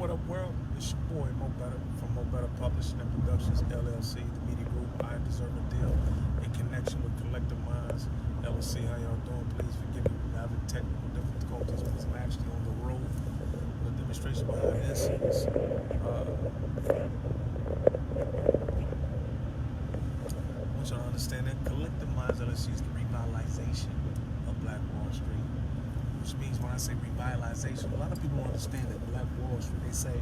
What up, world? It's your boy Mo Better from Mo Better Publishing and Productions LLC, the media group. I deserve a deal in connection with Collective Minds LLC. How y'all doing? Please forgive me for having technical difficulties because I'm actually on the road. The demonstration behind this is I want y'all to understand that Collective Minds LLC is the revitalization of Black Wall Street. Which means when I say revitalization, a lot of people don't understand that Black Wall Street, they say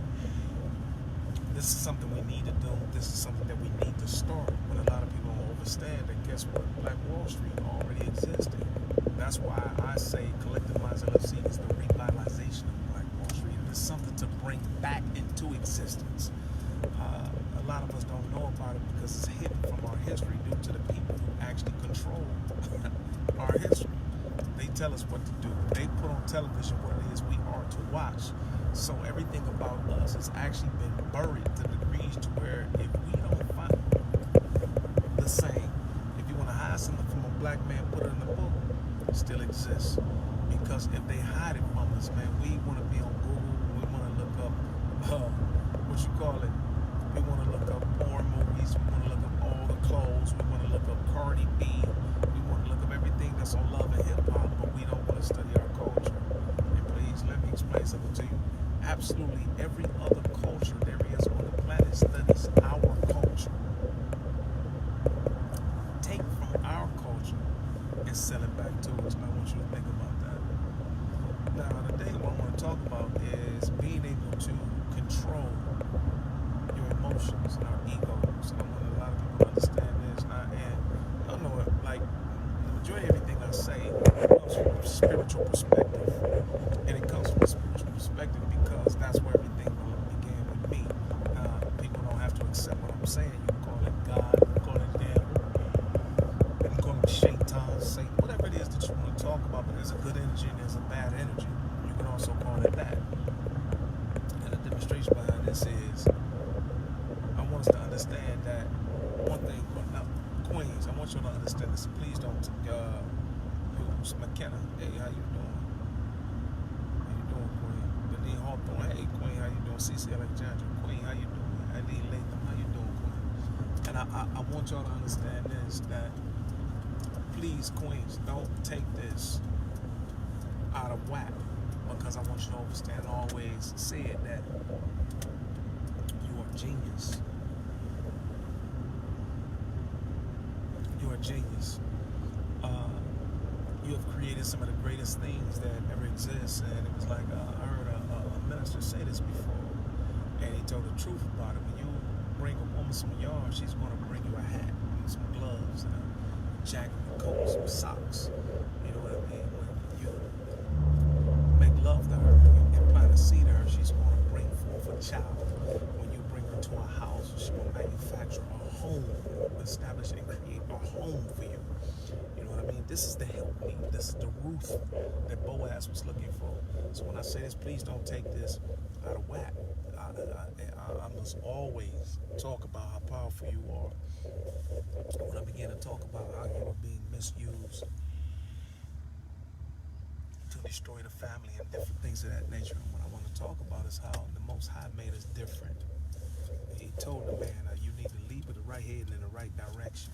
this is something we need to do, this is something that we need to start. But a lot of people don't understand that guess what? Black Wall Street already existed. That's why I say Collective Minds LLC is the revitalization of Black Wall Street. It is something to bring back into existence. A lot of us don't know about it because it's hidden from our history due to the people who actually control our history. They tell us what to do. They put on television what it is we are to watch. So everything about us has actually been buried to degrees to where if we don't find the same, if you want to hide something from a black man, put it in the book, it still exists. Because if they hide it from us, man, we want to be on Google, we want to look up, what you call it, we want to look up porn movies, we want to look up all the clothes, we want to look up Cardi B, we want to look up everything that's on love and hip hop, but we don't want to study our culture. And please, let me explain something to you. Absolutely every other culture there is on the planet studies our culture. Take from our culture and sell it back to us. And I want you to think about that. Now, today what I want to talk about is being able to control your emotions and our egos. And I want a lot of people to understand this. And I don't know, like, the majority of everything I say comes from a spiritual perspective. And it comes from a spiritual perspective because that's where everything began with me. People don't have to accept what I'm saying. You can call it God, you can call it devil, you can call him Shaitan, Satan, whatever it is that you want to talk about, but there's a good energy and there's a bad energy. You can also call it that. And the demonstration behind this is I want us to understand that one thing, now, Queens, I want you to understand this. Please don't, who's McKenna? Hey, how you doing? How you doing, Queen? Denise Hawthorne, hey, Queen, how you doing? CC Alexandra, Queen, how you doing? Eileen Latham, how you doing, Queen? And I want y'all to understand this, that please, Queens, don't take this out of whack, because I want you to understand, always say it, that you are genius. You're a genius. You have created some of the greatest things that ever exist. And it was like, I heard a minister say this before, and he told the truth about it. When you bring a woman some yarn, she's going to bring you a hat and some gloves and a jacket and coat, some socks. You know what I mean? When you make love to her, when you implant a seed to her, she's going to bring forth a child. When you bring her to a house, she's going to manufacture a home, establish and create a home for you. You know what I mean? This is the helpmeet. This is the Ruth that Boaz was looking for. So when I say this, please don't take this out of whack. I must always talk about how powerful you are. When I begin to talk about how you are being misused to destroy the family and different things of that nature. And what I want to talk about is how the Most High made us different. He told the man, you need to leap with the right head and in the right direction.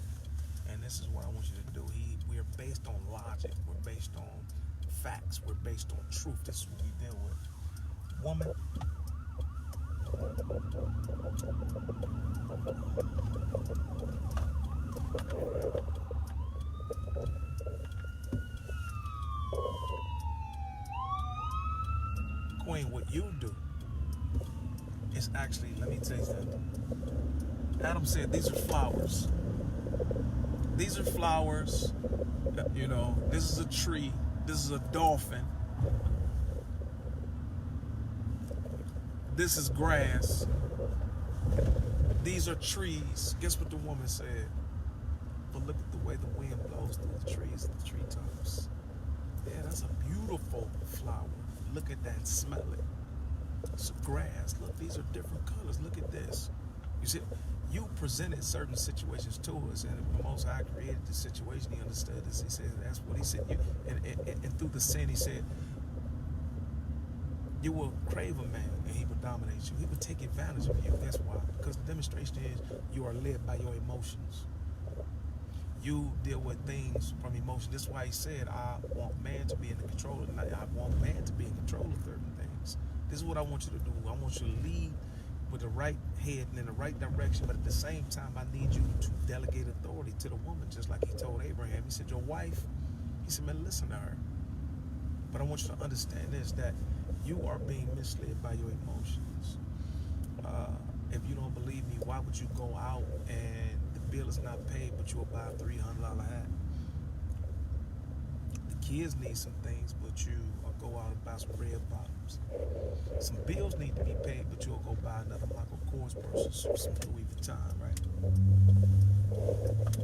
And this is what I want you to do. We are based on logic. We're based on facts. We're based on truth. This is what we deal with. Woman, Queen, what you do is actually, let me tell you something. Adam said these are flowers. These are flowers. You know, this is a tree. This is a dolphin. This is grass. These are trees. Guess what the woman said? But look at the way the wind blows through the trees and the treetops. Yeah, that's a beautiful flower. Look at that, smell it. It's grass. Look, these are different colors. Look at this. You see, you presented certain situations to us, and the Most High created the situation. He understood this. He said, that's what he said. And through the sin, he said, You will crave a man and he will dominate you. He will take advantage of you. That's why. Because the demonstration is you are led by your emotions. You deal with things from emotion. That's why he said, I want man to be in the control of night. I want man to be in control of certain things. This is what I want you to do. I want you to lead with the right head and in the right direction, but at the same time, I need you to delegate authority to the woman, just like he told Abraham. He said, your wife, he said, man, listen to her. But I want you to understand this, that you are being misled by your emotions. If you don't believe me, why would you go out and the bill is not paid, but you'll buy a $300 hat? The kids need some things, but you will go out and buy some red bottoms. Some bills need to be paid, but you'll go buy another Michael Kors purse or some Louis Vuitton, right?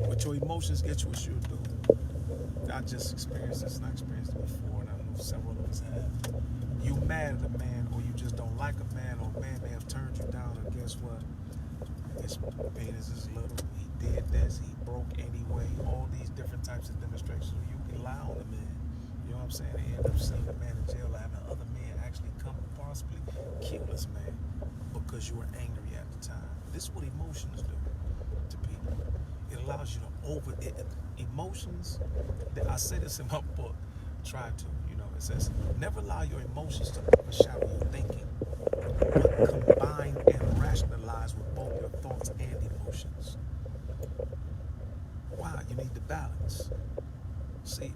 But your emotions get you what you'll do. I just experienced this, and I experienced it before, and I know several of us have. You mad at a man, or you just don't like a man, or a man may have turned you down, and guess what? His penis is little, he did this, he broke anyway, all these different types of demonstrations. You can lie on a man, you know what I'm saying? They end up seeing a man in jail, having other men actually come and possibly kill this man because you were angry at the time. This is what emotions do to people. It allows you to emotions, I say this in my book, try to, it says, never allow your emotions to overshadow your thinking, but combine and rationalize with both your thoughts and emotions. Why? You need the balance. See,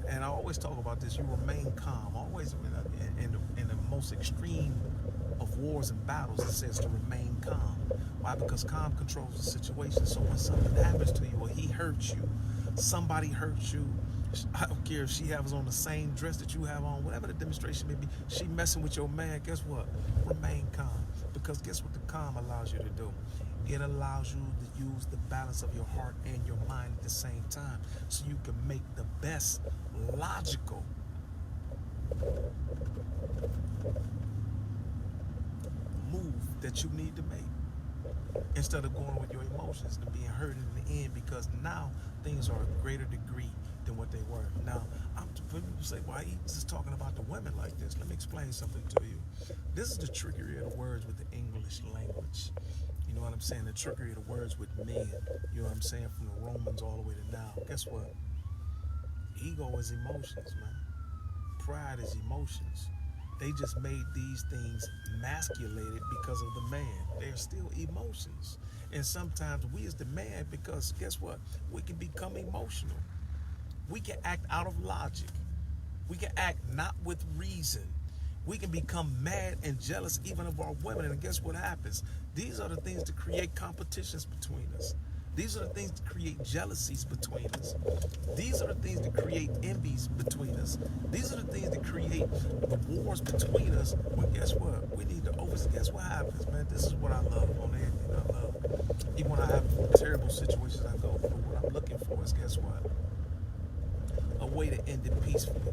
and I always talk about this, you remain calm. Always in the most extreme of wars and battles, it says to remain calm. Why? Because calm controls the situation. So when something happens to you, or he hurts you, somebody hurts you, I don't care if she has on the same dress that you have on, whatever the demonstration may be, she messing with your man, guess what? Remain calm. Because guess what the calm allows you to do? It allows you to use the balance of your heart and your mind at the same time, so you can make the best logical move that you need to make, instead of going with your emotions and being hurt in the end, because now things are a greater degree than what they were. Now, when people say, why he's just talking about the women like this? Let me explain something to you. This is the trickery of the words with the English language. You know what I'm saying? The trickery of the words with men. You know what I'm saying? From the Romans all the way to now. Guess what? Ego is emotions, man. Pride is emotions. They just made these things masculated because of the man. They're still emotions. And sometimes we as the man, because guess what? We can become emotional. We can act out of logic. We can act not with reason. We can become mad and jealous even of our women. And guess what happens? These are the things that create competitions between us. These are the things that create jealousies between us. These are the things that create envies between us. These are the things that create the wars between us. Well, guess what? We need to guess what happens, man? This is what I love on everything I love. Even when I have terrible situations I go through, what I'm looking for is, guess what? A way to end it peacefully.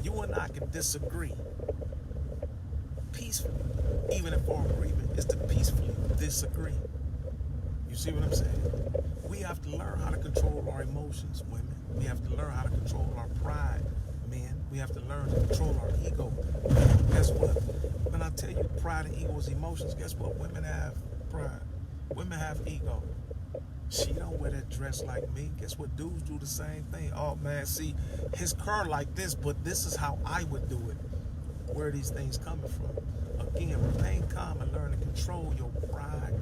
You and I can disagree peacefully, even if our agreement is to peacefully disagree. You see what I'm saying? We have to learn how to control our emotions, women. We have to learn how to control our pride, men. We have to learn to control our ego. Guess what? When I tell you pride and ego is emotions, guess what? Women have pride. Women have ego. She don't wear that dress like me. Guess what? Dudes do the same thing. Oh, man, see, his car like this, but this is how I would do it. Where are these things coming from? Again, remain calm and learn to control your pride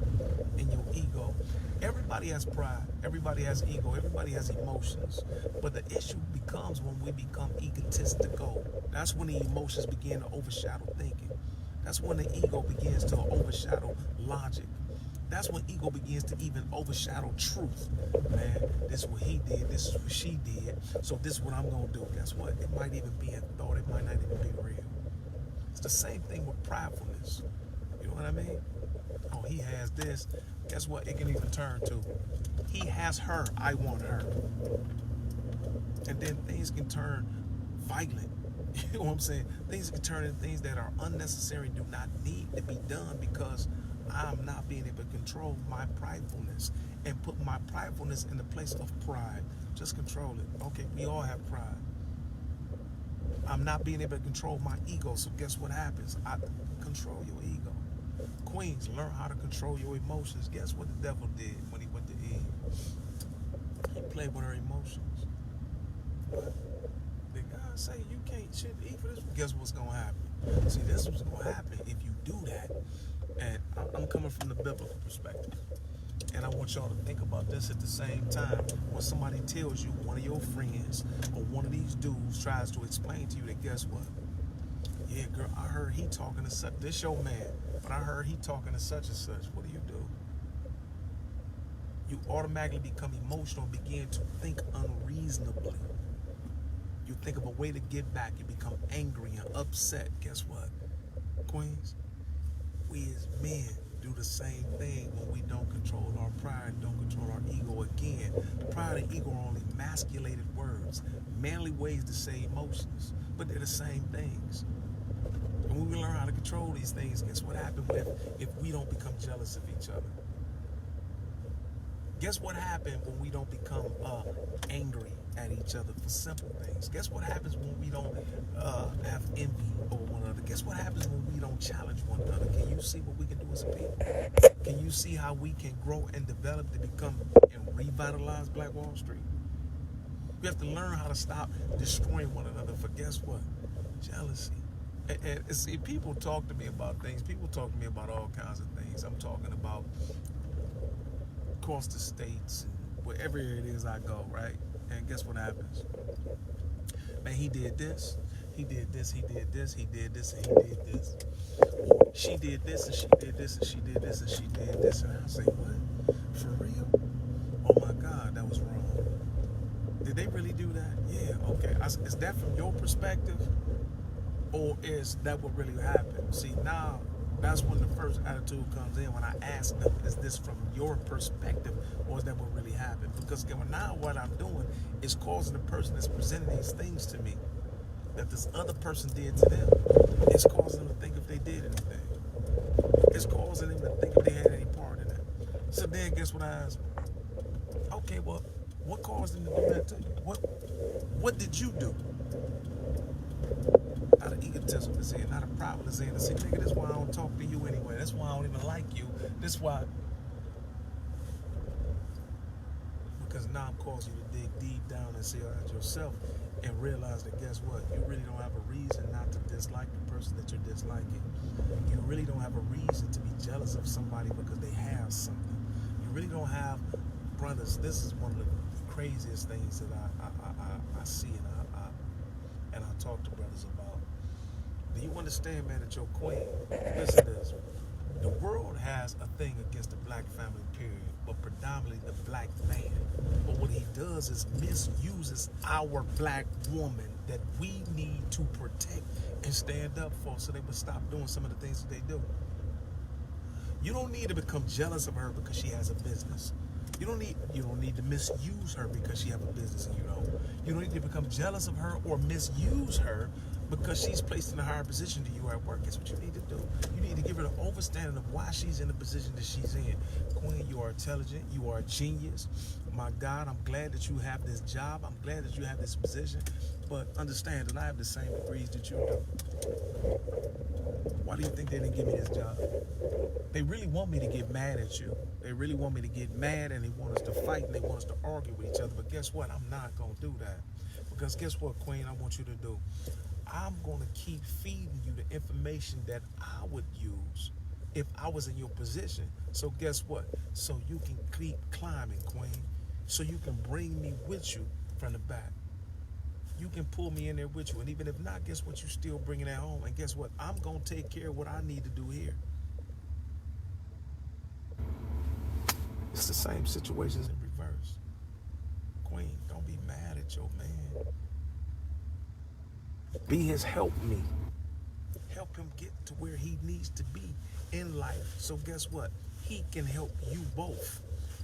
and your ego. Everybody has pride. Everybody has ego. Everybody has emotions. But the issue becomes when we become egotistical. That's when the emotions begin to overshadow thinking. That's when the ego begins to overshadow logic. That's when ego begins to even overshadow truth. Man, this is what he did. This is what she did. So this is what I'm going to do. Guess what? It might even be in thought. It might not even be real. It's the same thing with pridefulness. You know what I mean? Oh, he has this. Guess what? It can even turn to, he has her. I want her. And then things can turn violent. You know what I'm saying? Things can turn into things that are unnecessary, do not need to be done, because I'm not being able to control my pridefulness and put my pridefulness in the place of pride. Just control it. Okay, we all have pride. I'm not being able to control my ego. So guess what happens? I control your ego. Queens, learn how to control your emotions. Guess what the devil did when he went to Eve? He played with her emotions. What? Did God say you shouldn't eat for this? Guess what's gonna happen? See, this is what's gonna happen if you do that. And I'm coming from the biblical perspective. And I want y'all to think about this at the same time. When somebody tells you, one of your friends or one of these dudes tries to explain to you that, guess what? Yeah, girl, I heard he talking to such, this your man, but I heard he talking to such and such. What do? You automatically become emotional and begin to think unreasonably. You think of a way to get back. You become angry and upset. Guess what, Queens? We as men do the same thing when we don't control our pride, don't control our ego. Again, pride and ego are only masculated words, manly ways to say emotions, but they're the same things. And when we learn how to control these things, guess what happens if we don't become jealous of each other? Guess what happens when we don't become angry at each other for simple things? Guess what happens when we don't have envy over one another? Guess what happens when we don't challenge one another? Can you see what we can do as a people? Can you see how we can grow and develop to become and revitalize Black Wall Street? We have to learn how to stop destroying one another for, guess what? Jealousy. And see, people talk to me about things. People talk to me about all kinds of things. I'm talking about across the states and wherever it is I go, right? And guess what happens? Man, he did this, he did this, he did this, he did this, and he did this. Or she did this, and she did this, and she did this, and she did this. And I say, what? For real? Oh my God, that was wrong. Did they really do that? Yeah, okay. Is that from your perspective? Or is that what really happened? See, now that's when the first attitude comes in, when I ask them, is this from your perspective or is that what really happened? Because now what I'm doing is causing the person that's presenting these things to me that this other person did to them, it's causing them to think if they did anything. It's causing them to think if they had any part in it. So then guess what I ask them? Okay, well, what caused them to do that to you? What did you do? Not an egotism is in, not a problem is in. See, nigga, that's why I don't talk to you anyway. That's why I don't even like you. That's why. Because now I'm causing you to dig deep down and see at yourself and realize that, guess what? You really don't have a reason not to dislike the person that you're disliking. You really don't have a reason to be jealous of somebody because they have something. You really don't have, brothers, this is one of the craziest things that I see and I talk to brothers about. Do you understand, man, that your queen, listen to this, the world has a thing against the black family, period, but predominantly the black man. But what he does is misuses our black woman that we need to protect and stand up for so they would stop doing some of the things that they do. You don't need to become jealous of her because she has a business. You don't need to misuse her because she has a business and you don't. You don't need to become jealous of her or misuse her because she's placed in a higher position to you at work. That's what you need to do. You need to give her the understanding of why she's in the position that she's in. Queen, you are intelligent. You are a genius. My God, I'm glad that you have this job. I'm glad that you have this position. But understand that I have the same degrees that you do. Why do you think they didn't give me this job? They really want me to get mad at you. They really want me to get mad and they want us to fight and they want us to argue with each other. But guess what? I'm not going to do that. Because guess what, Queen, I want you to do? I'm going to keep feeding you the information that I would use if I was in your position. So guess what? So you can keep climbing, Queen. So you can bring me with you from the back. You can pull me in there with you. And even if not, guess what? You're still bringing that home. And guess what? I'm going to take care of what I need to do here. It's the same situations in reverse. Queen, don't be mad at your man. Be his helpmeet. Help him get to where he needs to be in life. So guess what? He can help you both.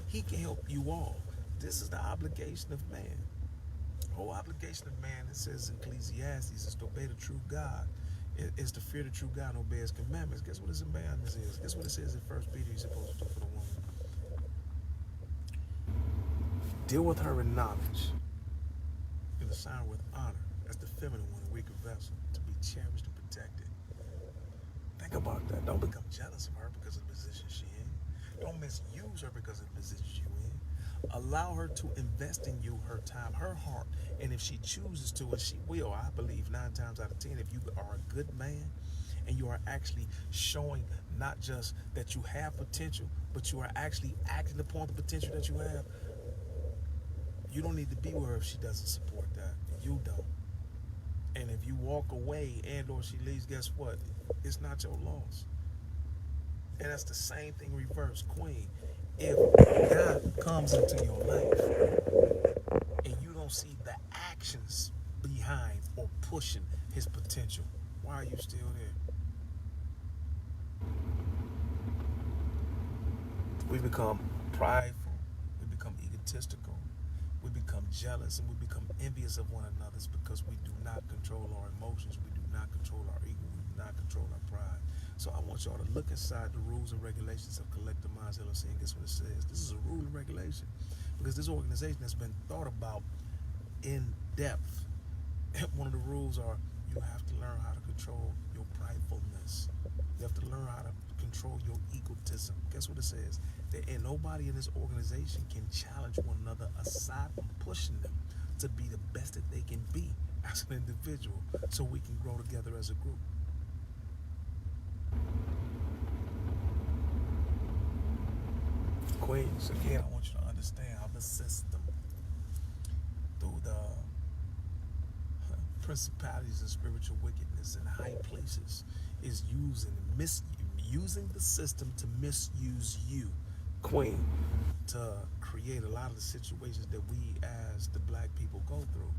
He can help you all. This is the obligation of man. The whole obligation of man, it says in Ecclesiastes, is to obey the true God. It's to fear the true God and obey his commandments. Guess what his commandments is? Guess what it says in 1 Peter you're supposed to do for the woman? Deal with her in knowledge. And assign her with honor. That's the feminine one, weaker vessel, to be cherished and protected. Think about that. Don't become jealous of her because of the position she's in. Don't misuse her because of the position she's in. Allow her to invest in you, her time, her heart. And if she chooses to, and she will, I believe 9 times out of 10, if you are a good man and you are actually showing not just that you have potential, but you are actually acting upon the potential that you have, you don't need to be with her if she doesn't support that. You don't. And if you walk away and or she leaves, guess what? It's not your loss. And that's the same thing reverse, Queen. If God comes into your life and you don't see the actions behind or pushing his potential, why are you still there? We become prideful, we become egotistical, we become jealous, and we become envious of one another because we do not control our emotions, we do not control our ego, we do not control our pride. So I want y'all to look inside the rules and regulations of Collective Minds LLC, and guess what it says? This is a rule and regulation because this organization has been thought about in depth. One of the rules are you have to learn how to control your pridefulness. You have to learn how to control your egotism. Guess what it says? That nobody in this organization can challenge one another aside from pushing them to be the best that they can be as an individual so we can grow together as a group. Queens, again, I want you to understand how the system, through the principalities and spiritual wickedness in high places, is using the system to misuse you, Queen, to create a lot of the situations that we as the black people go through.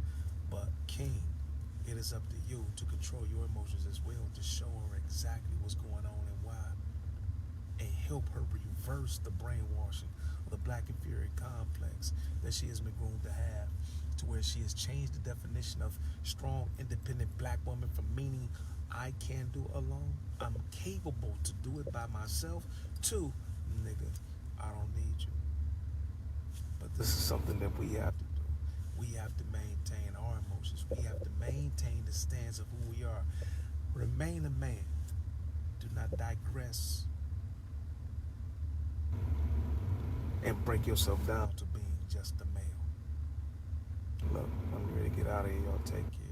But King, it is up to you to control your emotions as well, to show her exactly what's going on and why, and help her reverse the brainwashing of the black inferior complex that she has been groomed to have, to where she has changed the definition of strong, independent black woman from meaning I can do alone, I'm capable to do it by myself, to nigga, I don't need you. But this is something that we have to do. We have to maintain our emotions. We have to maintain the stance of who we are. Remain a man. Do not digress and break yourself down to being just a male. Look, I'm ready to get out of here. Y'all take care.